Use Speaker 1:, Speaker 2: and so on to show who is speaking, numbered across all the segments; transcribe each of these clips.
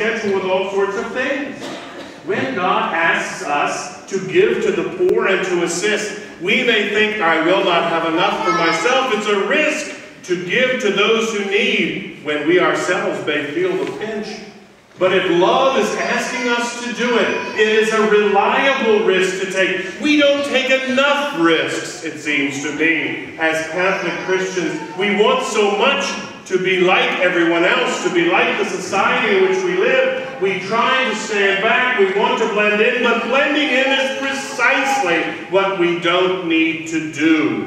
Speaker 1: schedule with all sorts of things. When God asks us to give to the poor and to assist, we may think, I will not have enough for myself. It's a risk to give to those who need when we ourselves may feel the pinch. But if love is asking us to do it, it is a reliable risk to take. We don't take enough risks, it seems to me, as Catholic Christians. We want so much to be like everyone else, to be like the society in which we live. We try to stand back, we want to blend in, but blending in is precisely what we don't need to do.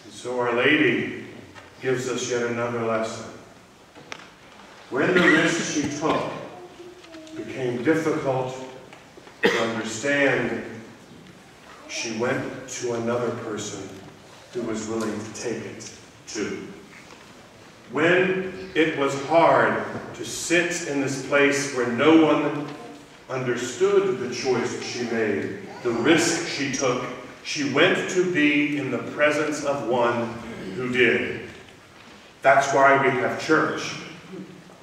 Speaker 1: And so Our Lady gives us yet another lesson. When the risk she took became difficult to understand, she went to another person who was willing to take it too. When it was hard to sit in this place where no one understood the choice she made, the risk she took, she went to be in the presence of one who did. That's why we have church.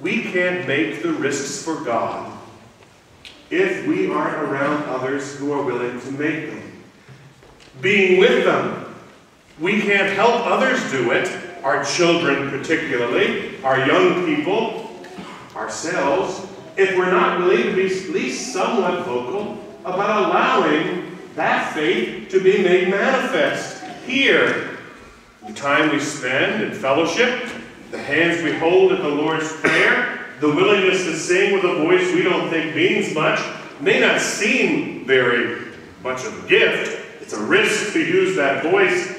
Speaker 1: We can't make the risks for God if we aren't around others who are willing to make them. Being with them, we can't help others do it, our children particularly, our young people, ourselves, if we're not willing to be at least somewhat vocal about allowing that faith to be made manifest here. The time we spend in fellowship, the hands we hold at the Lord's Prayer, the willingness to sing with a voice we don't think means much, may not seem very much of a gift. It's a risk to use that voice.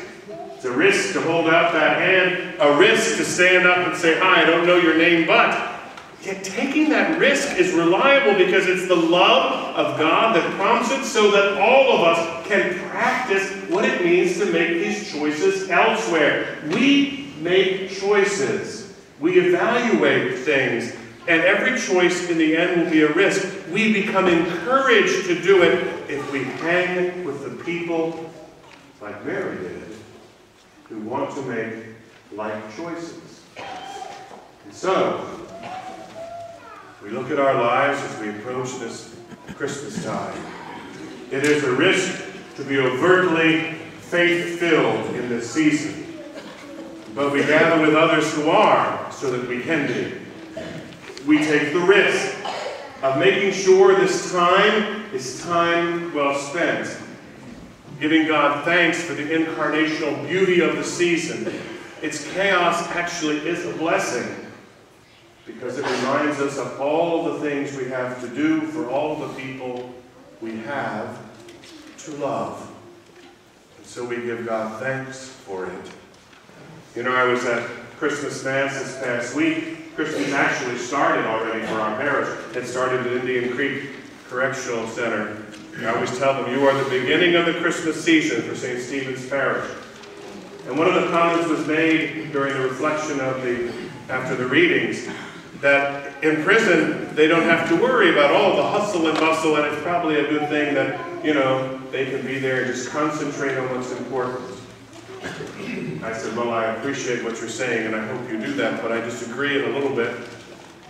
Speaker 1: It's a risk to hold out that hand, a risk to stand up and say, hi, I don't know your name, but. Yet taking that risk is reliable because it's the love of God that prompts it so that all of us can practice what it means to make these choices elsewhere. We make choices. We evaluate things. And every choice in the end will be a risk. We become encouraged to do it if we hang with the people like Mary did, who want to make like choices. And so, we look at our lives as we approach this Christmas time. It is a risk to be overtly faith-filled in this season. But we gather with others who are, so that we can be. We take the risk of making sure this time is time well spent. Giving God thanks for the incarnational beauty of the season. Its chaos actually is a blessing, because it reminds us of all the things we have to do for all the people we have to love. And so we give God thanks for it. You know, I was at Christmas Mass this past week. Christmas actually started already for our parish. It started at Indian Creek Correctional Center. I always tell them, you are the beginning of the Christmas season for St. Stephen's Parish. And one of the comments was made during the reflection of after the readings, that in prison, they don't have to worry about all the hustle and bustle, and it's probably a good thing that, you know, they can be there and just concentrate on what's important. I said, well, I appreciate what you're saying, and I hope you do that, but I disagree a little bit.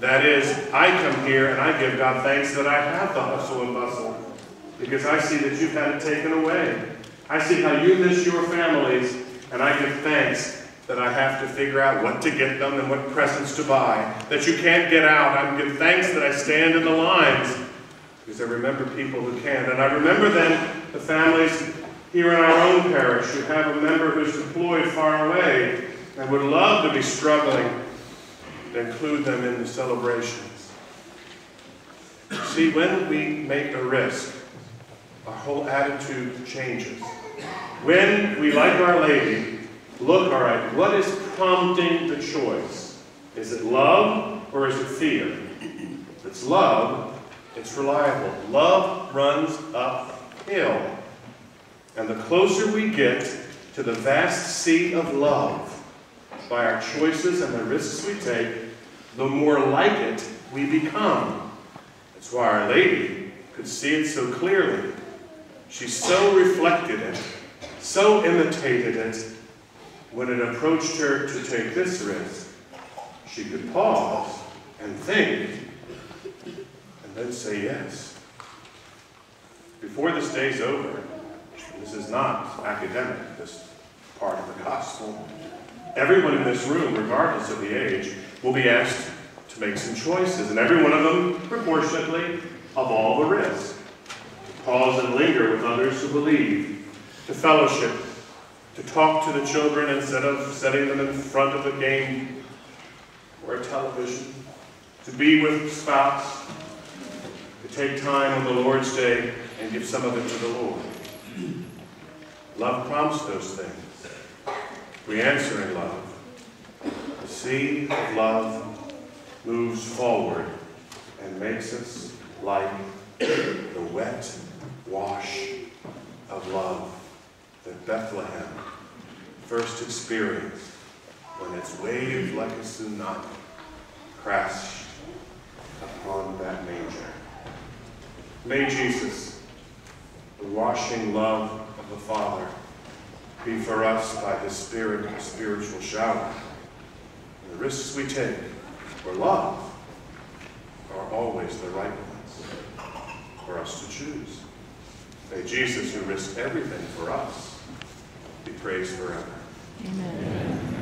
Speaker 1: That is, I come here and I give God thanks that I have the hustle and bustle, because I see that you've had it taken away. I see how you miss your families, and I give thanks that I have to figure out what to get them and what presents to buy, that you can't get out. I give thanks that I stand in the lines, because I remember people who can't. And I remember then the families here in our own parish who have a member who's deployed far away and would love to be struggling, to include them in the celebrations. See, when we make a risk, our whole attitude changes. When we, like Our Lady, look, all right, what is prompting the choice? Is it love or is it fear? If it's love, it's reliable. Love runs uphill. And the closer we get to the vast sea of love by our choices and the risks we take, the more like it we become. That's why Our Lady could see it so clearly. She so reflected it, so imitated it. When it approached her to take this risk, she could pause and think, and then say yes. Before this day's over, this is not academic, this part of the gospel. Everyone in this room, regardless of the age, will be asked to make some choices, and every one of them proportionately of all the risk. To pause and linger with others who believe, to fellowship, to talk to the children instead of setting them in front of a game or a television, to be with a spouse, to take time on the Lord's Day and give some of it to the Lord. Love prompts those things. We answer in love. The seed of love moves forward and makes us like the wet wash of love that Bethlehem first experienced when its wave like a tsunami crashed upon that manger. May Jesus, the washing love of the Father, be for us by His Spirit a spiritual shower. And the risks we take for love are always the right ones for us to choose. May Jesus, who risked everything for us, be praised forever.
Speaker 2: Amen.